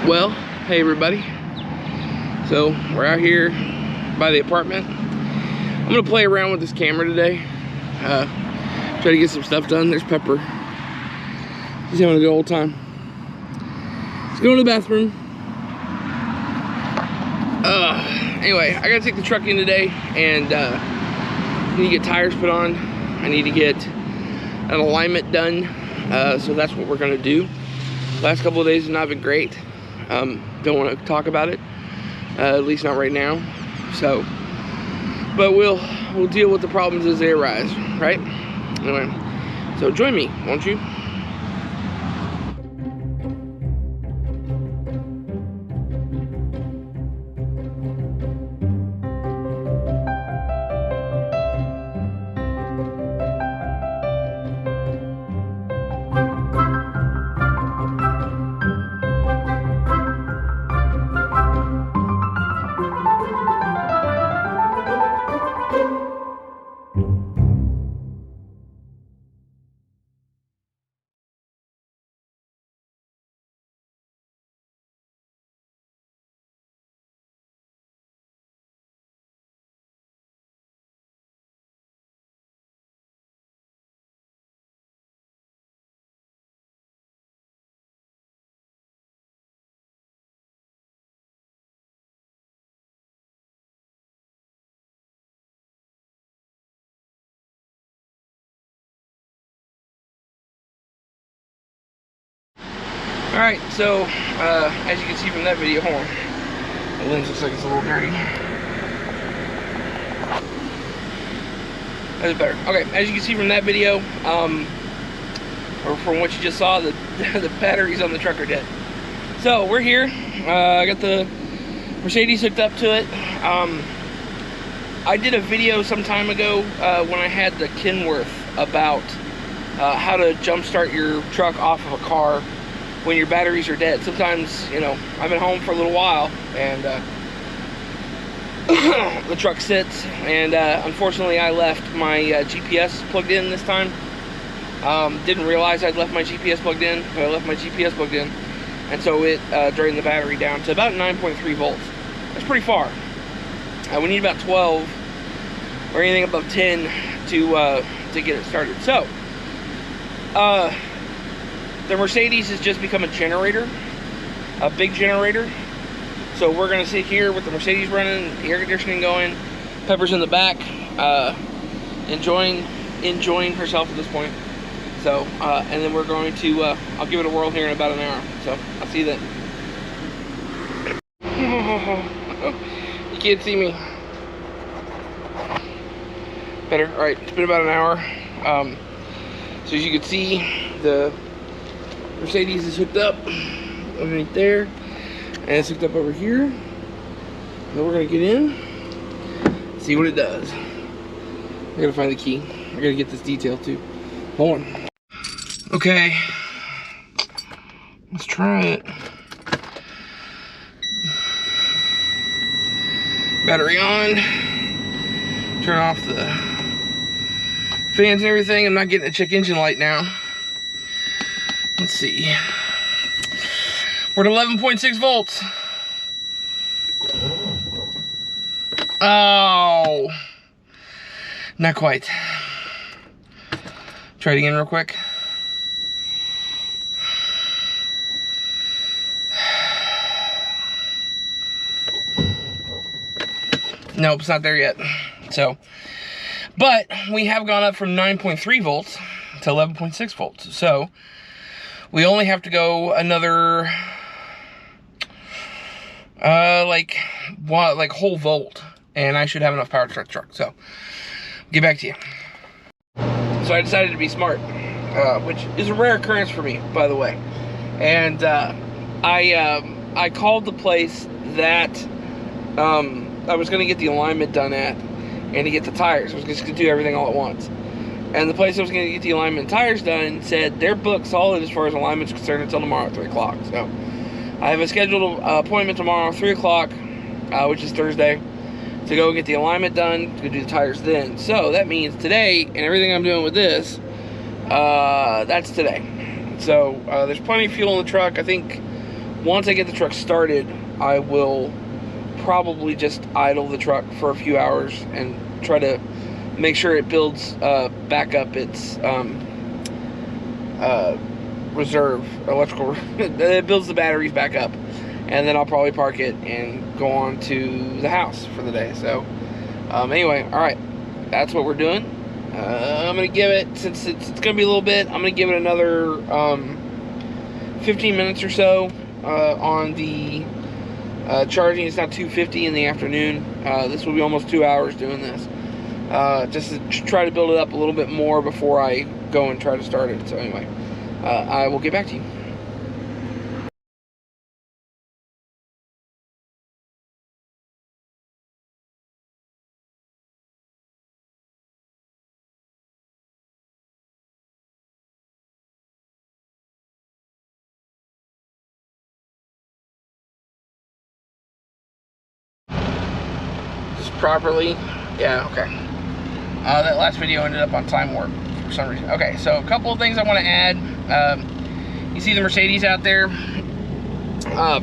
Well, hey everybody. So we're out here by the apartment. I'm gonna play around with this camera today. Try to get some stuff done. There's Pepper. He's having a good old time. Let's go to the bathroom. Anyway, I gotta take the truck in today and I need to get tires put on. I need to get an alignment done. So that's what we're gonna do. Last couple of days have not been great. Don't want to talk about it, at least not right now. So, but we'll deal with the problems as they arise, right? Anyway, so join me, won't you? Alright, so as you can see from that video, hold on. The lens looks like it's a little dirty. That's better. Okay, as you can see from that video, or from what you just saw, the batteries on the truck are dead. So we're here. I got the Mercedes hooked up to it. I did a video some time ago when I had the Kenworth about how to jumpstart your truck off of a car when your batteries are dead. Sometimes, you know, I've been home for a little while and the truck sits, and unfortunately I left my GPS plugged in this time. Didn't realize I'd left my GPS plugged in, but I left my GPS plugged in, and so it drained the battery down to about 9.3 volts. That's pretty far. We need about 12 or anything above 10 to get it started. So the Mercedes has just become a generator, a big generator. So we're gonna sit here with the Mercedes running, the air conditioning going, Pepper's in the back, enjoying herself at this point. So, and then we're going to, I'll give it a whirl here in about an hour. So I'll see you then. You can't see me. Better. All right, it's been about an hour. So as you can see, the Mercedes is hooked up underneath there, and it's hooked up over here. Then we're gonna get in, see what it does. I gotta find the key. I gotta get this detail too. Hold on. Okay, let's try it. Battery on. Turn off the fans and everything. I'm not getting a check engine light now. Let's see. We're at 11.6 volts. Oh, not quite. Try it again real quick. Nope, it's not there yet. So, but we have gone up from 9.3 volts to 11.6 volts. So we only have to go another like whole volt, and I should have enough power to start the truck. So get back to you. So I decided to be smart, which is a rare occurrence for me, by the way. And I called the place that I was gonna get the alignment done at, and to get the tires. I was just gonna do everything all at once. And the place I was gonna get the alignment and tires done said they're booked solid as far as alignment's concerned until tomorrow at 3 o'clock. So I have a scheduled appointment tomorrow, 3 o'clock, which is Thursday, to go get the alignment done, to do the tires then. So that means today, and everything I'm doing with this, that's today. So there's plenty of fuel in the truck. I think once I get the truck started, I will probably just idle the truck for a few hours and try to make sure it builds back up its reserve electrical. It builds the batteries back up, and then I'll probably park it and go on to the house for the day. So anyway, all right, that's what we're doing. I'm gonna give it, since it's gonna be a little bit, I'm gonna give it another 15 minutes or so on the charging. It's now 2:50 in the afternoon. This will be almost 2 hours doing this, just to try to build it up a little bit more before I go and try to start it. So anyway, I will get back to you. Properly, yeah, okay. That last video ended up on time warp for some reason. Okay, so a couple of things I want to add. You see the Mercedes out there.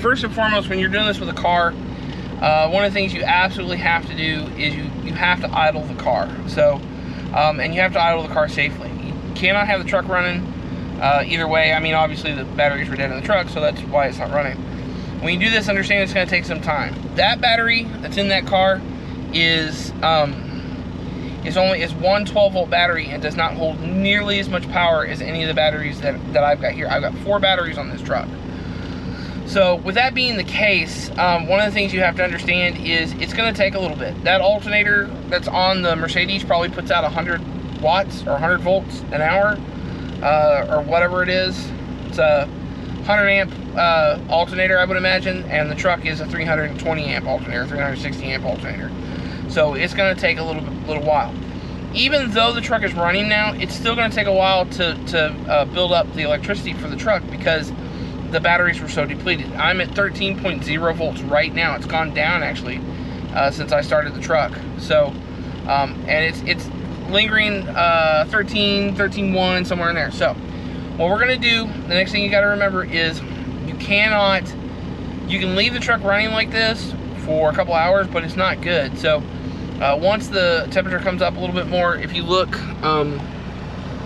First and foremost, when you're doing this with a car, one of the things you absolutely have to do is you have to idle the car. So, and you have to idle the car safely. You cannot have the truck running either way. I mean, obviously the batteries were dead in the truck, so that's why it's not running. When you do this, understand it's going to take some time. That battery that's in that car is only one 12-volt battery and does not hold nearly as much power as any of the batteries that I've got here. I've got 4 batteries on this truck. So with that being the case, one of the things you have to understand is it's going to take a little bit. That alternator that's on the Mercedes probably puts out 100 watts or 100 volts an hour, or whatever it is. It's a 100 amp alternator, I would imagine, and the truck is a 320 amp alternator, 360 amp alternator. So it's going to take a little while. Even though the truck is running now, it's still going to take a while to build up the electricity for the truck because the batteries were so depleted. I'm at 13.0 volts right now. It's gone down actually since I started the truck. So, and it's lingering 13.1 somewhere in there. So, what we're going to do, the next thing you got to remember is you can leave the truck running like this for a couple hours, but it's not good. So once the temperature comes up a little bit more, if you look down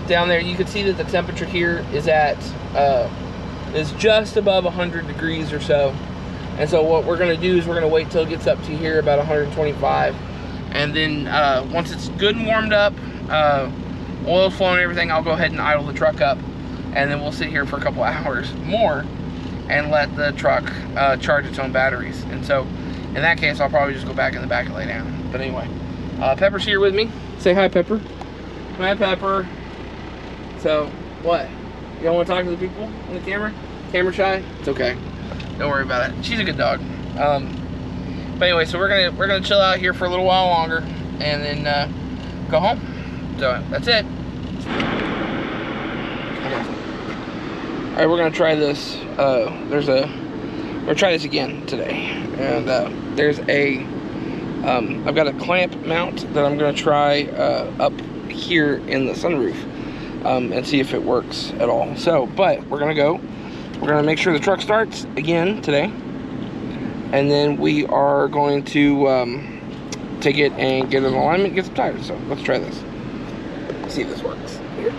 there, you can see that the temperature here is is just above 100 degrees or so. And so what we're going to do is we're going to wait till it gets up to here about 125, and then once it's good and warmed up, oil's flowing and everything, I'll go ahead and idle the truck up, and then we'll sit here for a couple hours more and let the truck charge its own batteries. And so in that case, I'll probably just go back in the back and lay down. But anyway, Pepper's here with me. Say hi, Pepper. Hi, Pepper. So, what? You don't want to talk to the people on the camera? Camera shy? It's okay. Don't worry about it. She's a good dog. But anyway, so we're gonna chill out here for a little while longer, and then go home. So that's it. Okay. All right, we're gonna try this. We're gonna try this again today, and there's a I've got a clamp mount that I'm gonna try up here in the sunroof and see if it works at all. So, but we're gonna make sure the truck starts again today, and then we are going to take it and get an alignment, get some tires. So let's try this. See if this works. Here.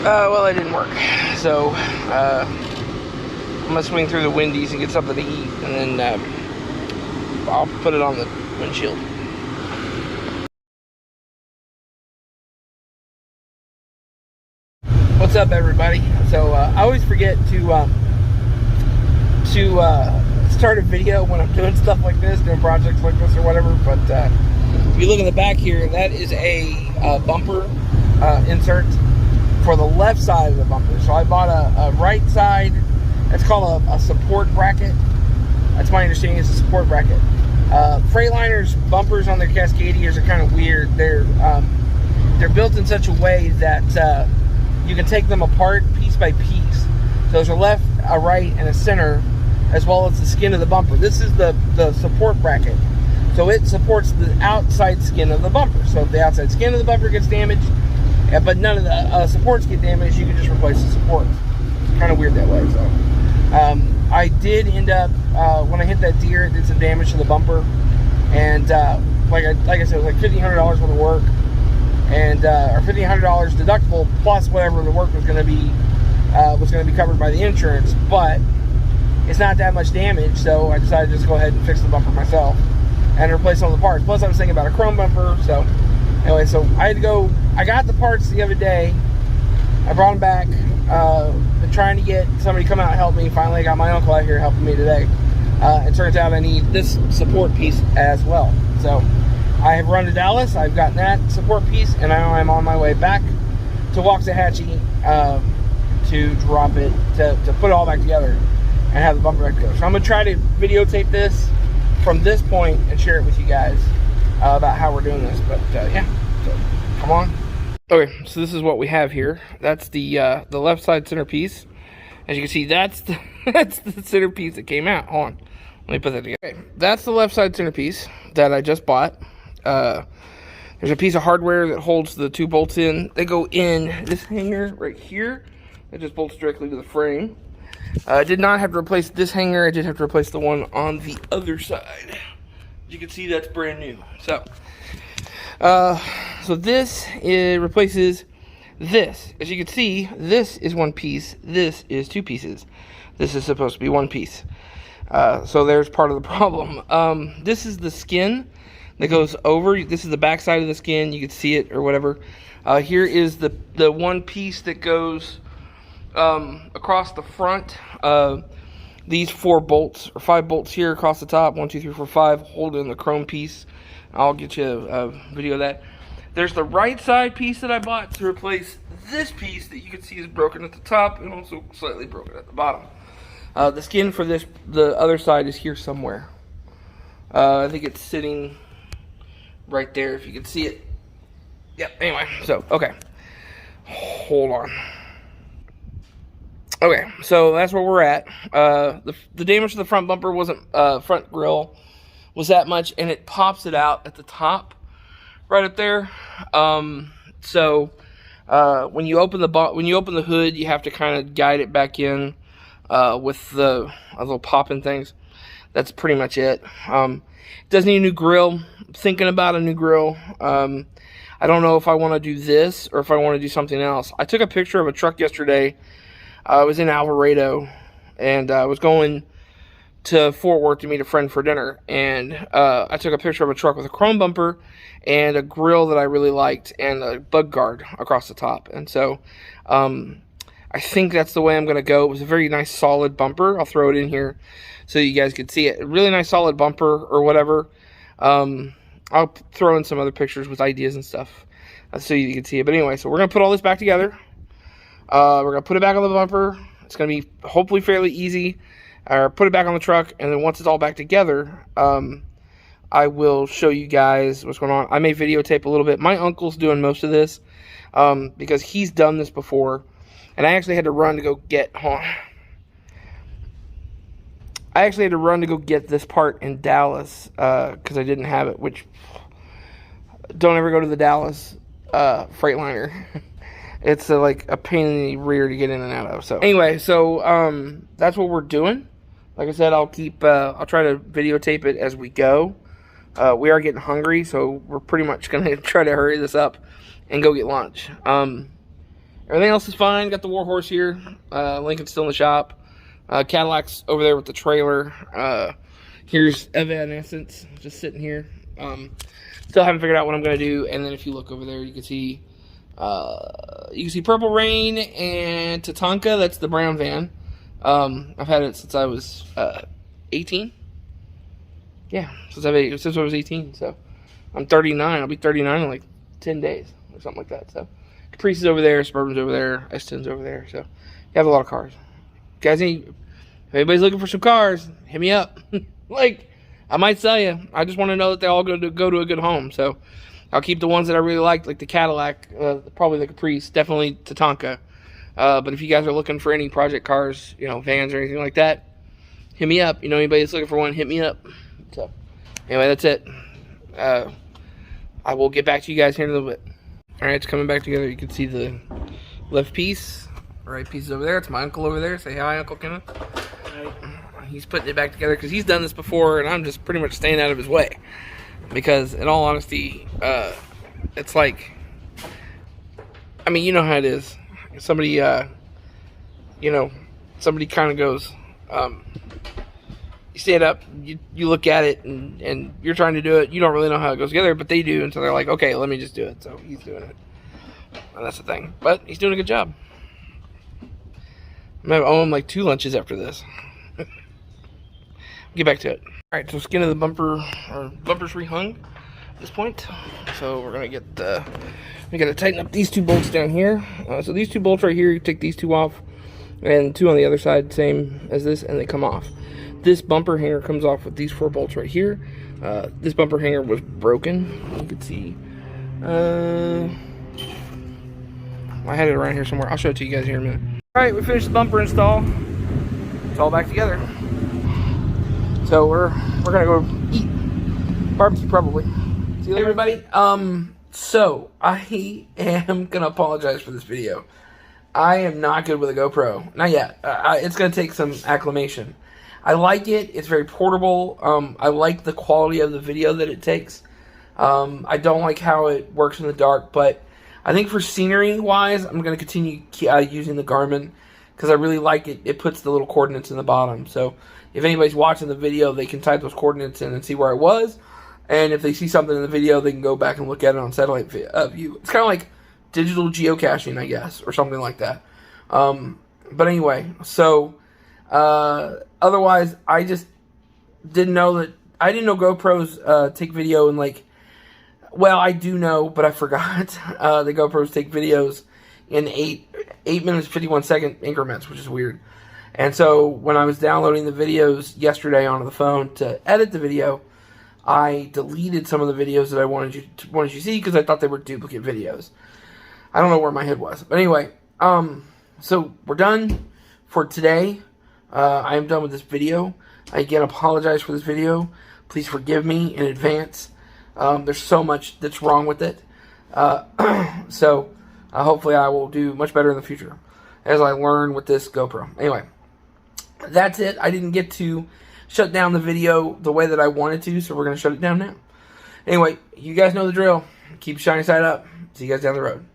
Well, it didn't work. So, I'm gonna swing through the Wendy's and get something to eat, and then I'll put it on the windshield. What's up, everybody? So, I always forget to start a video when I'm doing stuff like this, doing projects like this or whatever, but if you look in the back here, that is a bumper inserts for the left side of the bumper. So I bought a right side. It's called a support bracket. That's my understanding. It's a support bracket. Freightliner's bumpers on their Cascadias are kind of weird. They're built in such a way that you can take them apart piece by piece. So there's a left, a right, and a center, as well as the skin of the bumper. This is the support bracket. So it supports the outside skin of the bumper. So if the outside skin of the bumper gets damaged, but none of the supports get damaged, you can just replace the supports. It's kind of weird that way. So I did end up, when I hit that deer, it did some damage to the bumper. And like I said, it was like $1,500 worth of work. And or $1,500 deductible plus whatever the work was going to be covered by the insurance. But it's not that much damage, so I decided to just go ahead and fix the bumper myself and replace some of the parts. Plus I was thinking about a chrome bumper. So anyway, so I had to go, I got the parts the other day, I brought them back, been trying to get somebody to come out and help me. Finally I got my uncle out here helping me today. It turns out I need this support piece as well. So I have run to Dallas, I've gotten that support piece, and now I'm on my way back to Waxahachie to drop it, to put it all back together and have the bumper back together. So I'm going to try to videotape this from this point and share it with you guys about how we're doing this. But yeah, so come on. Okay, so this is what we have here. That's the left side centerpiece. As you can see, that's the, that's the centerpiece that came out. Hold on, let me put that together. Okay, that's the left side centerpiece that I just bought. There's a piece of hardware that holds the two bolts in. They go in this hanger right here. It just bolts directly to the frame. I did not have to replace this hanger. I did have to replace the one on the other side. As you can see, that's brand new. So, so this replaces this. As you can see, this is one piece. This is two pieces. This is supposed to be one piece. So there's part of the problem. This is the skin that goes over. This is the back side of the skin. You can see it or whatever. Here is the one piece that goes across the front. These 4 bolts or 5 bolts here across the top, 1 2 3 4 5, holding the chrome piece. I'll get you a video of that. There's the right side piece that I bought to replace this piece that you can see is broken at the top and also slightly broken at the bottom. The skin for this, the other side, is here somewhere. I think it's sitting right there if you can see it. Yep, anyway, so okay, hold on. Okay, so that's where we're at. The damage to the front bumper wasn't, front grille was that much, and it pops it out at the top, right up there. So when you open the hood, you have to kind of guide it back in with the little popping things. That's pretty much it. It does need a new grill. I'm thinking about a new grill. I don't know if I want to do this or if I want to do something else. I took a picture of a truck yesterday. I was in Alvarado, and I was going to Fort Worth to meet a friend for dinner, and I took a picture of a truck with a chrome bumper and a grill that I really liked and a bug guard across the top. And so I think that's the way I'm going to go. It was a very nice solid bumper. I'll throw it in here so you guys could see it. A really nice solid bumper or whatever. I'll throw in some other pictures with ideas and stuff so you can see it. But anyway, so we're going to put all this back together. We're going to put it back on the bumper. It's going to be hopefully fairly easy. Or put it back on the truck, and then once it's all back together, I will show you guys what's going on. I may videotape a little bit. My uncle's doing most of this because he's done this before, and I actually had to run to go get. Hold on. I actually had to run to go get this part in Dallas because I didn't have it. Which, don't ever go to the Dallas Freightliner. It's like a pain in the rear to get in and out of. So anyway, so that's what we're doing. Like I said, I'll try to videotape it as we go. We are getting hungry, so we're pretty much gonna try to hurry this up and go get lunch. Everything else is fine. Got the Warhorse here. Lincoln's still in the shop. Cadillac's over there with the trailer. Here's Evanescence just sitting here. Still haven't figured out what I'm gonna do. And then if you look over there, you can see Purple Rain and Tatanka. That's the brown van. I've had it since I was 18. Yeah, since I was 18. So I'm 39. I'll be 39 in like 10 days. or something like that. So Caprice is over there, Suburban's over there, S10's over there. So you have a lot of cars. Guys, if anybody's looking for some cars, hit me up. Like, I might sell you. I just want to know that they all go to a good home. So I'll keep the ones that I really like the Cadillac, probably the Caprice, definitely Tatanka. But if you guys are looking for any project cars, you know, vans or anything like that, hit me up. You know, anybody that's looking for one, hit me up. So anyway, that's it. I will get back to you guys here in a little bit. All right, it's coming back together. You can see the left piece, right piece is over there. It's my uncle over there. Say hi, Uncle Kenneth. Hi. He's putting it back together because he's done this before, and I'm just pretty much staying out of his way. Because in all honesty, it's like, I mean, you know how it is. Somebody, you know, somebody kind of goes, you stand up, you look at it, and you're trying to do it. You don't really know how it goes together, but they do, and so they're like, okay, let me just do it. So he's doing it, and that's the thing. But he's doing a good job. I'm gonna owe him like 2 lunches after this. Get back to it. All right, so skin of the bumper, or bumper's rehung at this point. So we're gonna get we gotta tighten up these 2 bolts down here. So these 2 bolts right here, you take these 2 off, and 2 on the other side, same as this, and they come off. This bumper hanger comes off with these 4 bolts right here. This bumper hanger was broken. You can see. I had it around here somewhere. I'll show it to you guys here in a minute. All right, we finished the bumper install. It's all back together. So we're gonna go eat barbecue probably. See you later, everybody. So I am gonna apologize for this video. I am not good with a GoPro. Not yet. It's gonna take some acclimation. I like it. It's very portable. I like the quality of the video that it takes. I don't like how it works in the dark, but I think for scenery wise, I'm going to continue using the Garmin because I really like it. It puts the little coordinates in the bottom. So if anybody's watching the video, they can type those coordinates in and see where I was. And if they see something in the video, they can go back and look at it on satellite view. It's kind of like digital geocaching, I guess, or something like that. But anyway, so otherwise, I just didn't know that. I didn't know GoPros take video in like. Well, I do know, but I forgot. The GoPros take videos in 8 minutes 51 second increments, which is weird. And so when I was downloading the videos yesterday onto the phone to edit the video, I deleted some of the videos that I wanted you to see because I thought they were duplicate videos. I don't know where my head was, but anyway. So we're done for today. I am done with this video. I again apologize for this video. Please forgive me in advance. There's so much that's wrong with it. So hopefully I will do much better in the future as I learn with this GoPro. Anyway, that's it. I didn't get to shut down the video the way that I wanted to, so we're going to shut it down now. Anyway, you guys know the drill. Keep shining side up. See you guys down the road.